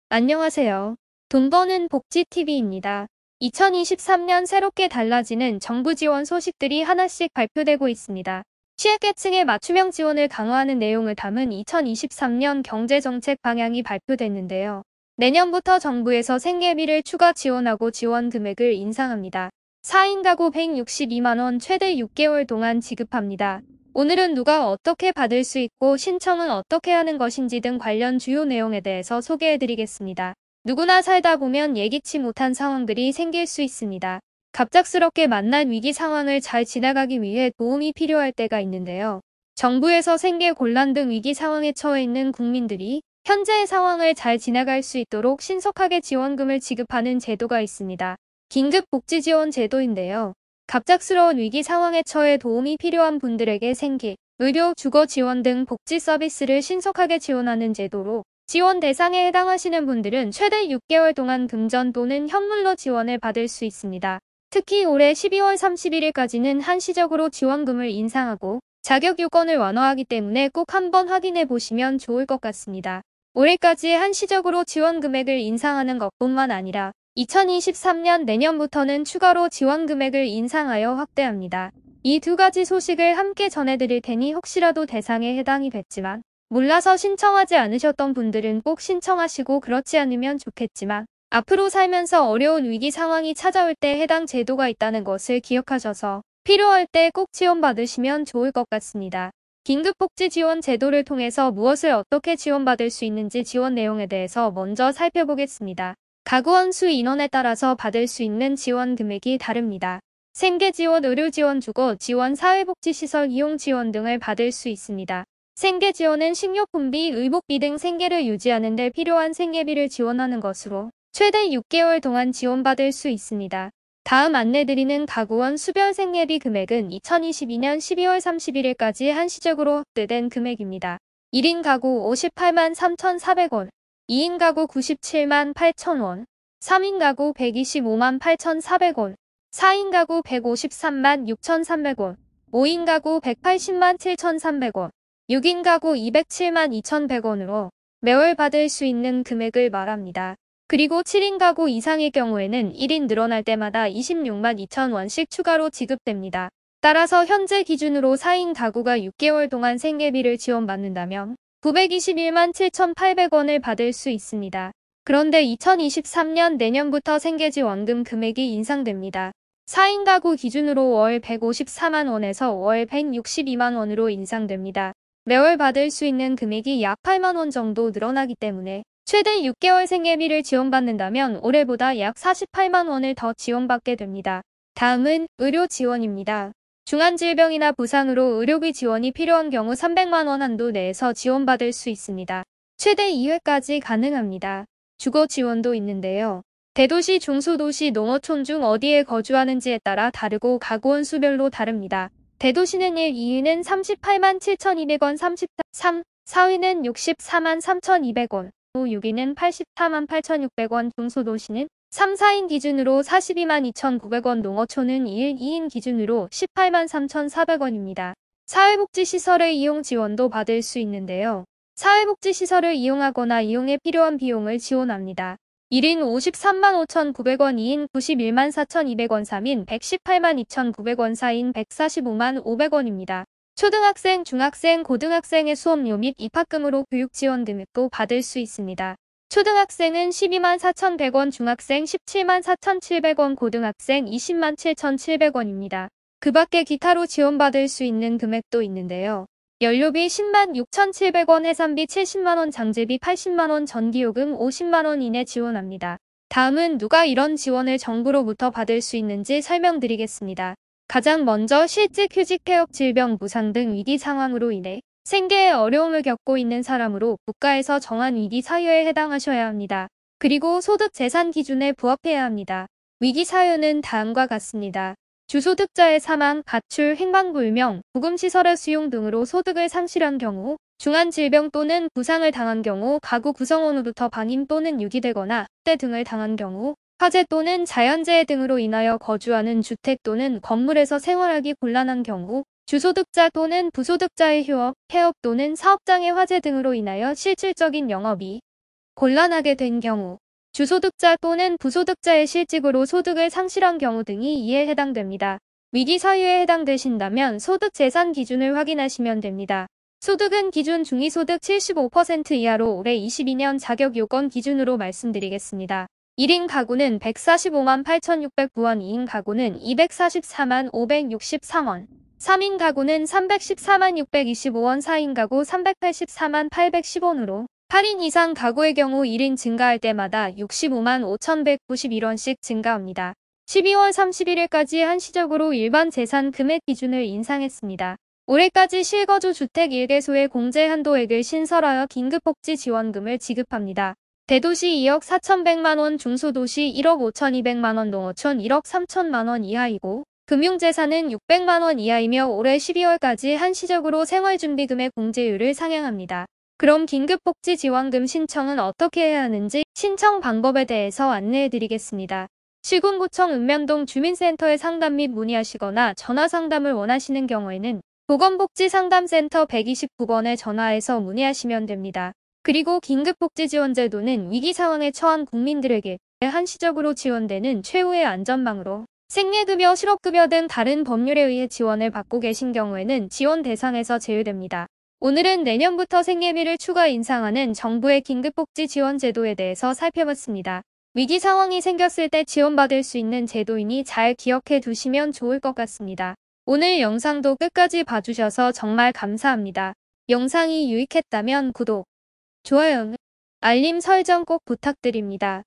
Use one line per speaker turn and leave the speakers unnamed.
안녕하세요. 돈 버는 복지TV입니다. 2023년 새롭게 달라지는 정부 지원 소식들이 하나씩 발표되고 있습니다. 취약계층의 맞춤형 지원을 강화하는 내용을 담은 2023년 경제정책 방향이 발표됐는데요. 내년부터 정부에서 생계비를 추가 지원하고 지원 금액을 인상합니다. 4인 가구 162만 원 최대 6개월 동안 지급합니다. 오늘은 누가 어떻게 받을 수 있고 신청은 어떻게 하는 것인지 등 관련 주요 내용에 대해서 소개해드리겠습니다. 누구나 살다 보면 예기치 못한 상황들이 생길 수 있습니다. 갑작스럽게 만난 위기 상황을 잘 지나가기 위해 도움이 필요할 때가 있는데요. 정부에서 생계 곤란 등 위기 상황에 처해 있는 국민들이 현재의 상황을 잘 지나갈 수 있도록 신속하게 지원금을 지급하는 제도가 있습니다. 긴급복지지원 제도인데요. 갑작스러운 위기 상황에 처해 도움이 필요한 분들에게 생계, 의료, 주거 지원 등 복지 서비스를 신속하게 지원하는 제도로 지원 대상에 해당하시는 분들은 최대 6개월 동안 금전 또는 현물로 지원을 받을 수 있습니다. 특히 올해 12월 31일까지는 한시적으로 지원금을 인상하고 자격 요건을 완화하기 때문에 꼭 한번 확인해 보시면 좋을 것 같습니다. 올해까지 한시적으로 지원 금액을 인상하는 것뿐만 아니라 2023년 내년부터는 추가로 지원 금액을 인상하여 확대합니다. 이 두 가지 소식을 함께 전해드릴 테니 혹시라도 대상에 해당이 됐지만 몰라서 신청하지 않으셨던 분들은 꼭 신청하시고 그렇지 않으면 좋겠지만 앞으로 살면서 어려운 위기 상황이 찾아올 때 해당 제도가 있다는 것을 기억하셔서 필요할 때 꼭 지원받으시면 좋을 것 같습니다. 긴급복지 지원 제도를 통해서 무엇을 어떻게 지원받을 수 있는지 지원 내용에 대해서 먼저 살펴보겠습니다. 가구원 수 인원에 따라서 받을 수 있는 지원 금액이 다릅니다. 생계지원, 의료지원, 주거지원, 사회복지시설 이용 지원 등을 받을 수 있습니다. 생계지원은 식료품비, 의복비 등 생계를 유지하는 데 필요한 생계비를 지원하는 것으로 최대 6개월 동안 지원받을 수 있습니다. 다음 안내드리는 가구원 수별 생계비 금액은 2022년 12월 31일까지 한시적으로 확대된 금액입니다. 1인 가구 58만 3,400원, 2인 가구 97만 8천원, 3인 가구 125만 8,400원, 4인 가구 153만 6,300원, 5인 가구 180만 7,300원, 6인 가구 207만 2,100원으로 매월 받을 수 있는 금액을 말합니다. 그리고 7인 가구 이상의 경우에는 1인 늘어날 때마다 26만 2천원씩 추가로 지급됩니다. 따라서 현재 기준으로 4인 가구가 6개월 동안 생계비를 지원받는다면 921만 7,800원을 받을 수 있습니다. 그런데 2023년 내년부터 생계지원금 금액이 인상됩니다. 4인 가구 기준으로 월 154만 원에서 월 162만 원으로 인상됩니다. 매월 받을 수 있는 금액이 약 8만 원 정도 늘어나기 때문에 최대 6개월 생계비를 지원받는다면 올해보다 약 48만 원을 더 지원받게 됩니다. 다음은 의료 지원입니다. 중환질병이나 부상으로 의료비 지원이 필요한 경우 300만 원 한도 내에서 지원받을 수 있습니다. 최대 2회까지 가능합니다. 주거 지원도 있는데요. 대도시, 중소도시, 농어촌 중 어디에 거주하는지에 따라 다르고 가구원 수별로 다릅니다. 대도시는 1, 2위는 38만 7,200원 33, 4위는 64만 3,200원, 6위는 84만 8,600원, 중소도시는 3, 4인 기준으로 42만 2,900원, 농어촌은 1, 2인 기준으로 18만 3,400원입니다. 사회복지시설의 이용 지원도 받을 수 있는데요. 사회복지시설을 이용하거나 이용에 필요한 비용을 지원합니다. 1인 53만 5,900원, 2인 91만 4,200원, 3인 118만 2,900원, 4인 145만 500원입니다. 초등학생, 중학생, 고등학생의 수업료 및 입학금으로 교육지원 금액도 받을 수 있습니다. 초등학생은 12만 4,100원, 중학생 17만 4,700원, 고등학생 20만 7,700원입니다. 그 밖에 기타로 지원받을 수 있는 금액도 있는데요. 연료비 10만 6,700원, 해산비 70만원, 장제비 80만원, 전기요금 50만원 이내 지원합니다. 다음은 누가 이런 지원을 정부로부터 받을 수 있는지 설명드리겠습니다. 가장 먼저 실직, 휴직, 폐업, 질병, 부상 등 위기 상황으로 인해 생계에 어려움을 겪고 있는 사람으로 국가에서 정한 위기 사유에 해당하셔야 합니다. 그리고 소득 재산 기준에 부합해야 합니다. 위기 사유는 다음과 같습니다. 주소득자의 사망, 가출, 행방불명, 구금시설의 수용 등으로 소득을 상실한 경우, 중한 질병 또는 부상을 당한 경우, 가구 구성원으로부터 방임 또는 유기되거나 학대 등을 당한 경우, 화재 또는 자연재해 등으로 인하여 거주하는 주택 또는 건물에서 생활하기 곤란한 경우, 주소득자 또는 부소득자의 휴업, 폐업 또는 사업장의 화재 등으로 인하여 실질적인 영업이 곤란하게 된 경우, 주소득자 또는 부소득자의 실직으로 소득을 상실한 경우 등이 이에 해당됩니다. 위기 사유에 해당되신다면 소득 재산 기준을 확인하시면 됩니다. 소득은 기준 중위소득 75% 이하로 올해 22년 자격 요건 기준으로 말씀드리겠습니다. 1인 가구는 145만 8,609원, 2인 가구는 244만 563원, 3인 가구는 314만 625원, 4인 가구 384만 810원으로 8인 이상 가구의 경우 1인 증가할 때마다 65만 5,191원씩 증가합니다. 12월 31일까지 한시적으로 일반 재산 금액 기준을 인상했습니다. 올해까지 실거주 주택 1개소의 공제 한도액을 신설하여 긴급복지 지원금을 지급합니다. 대도시 2억 4,100만원, 중소도시 1억 5,200만원, 농어촌 1억 3천만원 이하이고 금융재산은 600만원 이하이며 올해 12월까지 한시적으로 생활준비금의 공제율을 상향합니다. 그럼 긴급복지 지원금 신청은 어떻게 해야 하는지 신청 방법에 대해서 안내해드리겠습니다. 시군구청 읍면동 주민센터에 상담 및 문의하시거나 전화상담을 원하시는 경우에는 보건복지상담센터 129번에 전화해서 문의하시면 됩니다. 그리고 긴급복지지원제도는 위기상황에 처한 국민들에게 한시적으로 지원되는 최후의 안전망으로 생계급여, 실업급여 등 다른 법률에 의해 지원을 받고 계신 경우에는 지원 대상에서 제외됩니다. 오늘은 내년부터 생계비를 추가 인상하는 정부의 긴급복지지원제도에 대해서 살펴봤습니다. 위기 상황이 생겼을 때 지원받을 수 있는 제도이니 잘 기억해 두시면 좋을 것 같습니다. 오늘 영상도 끝까지 봐주셔서 정말 감사합니다. 영상이 유익했다면 구독, 좋아요, 알림 설정 꼭 부탁드립니다.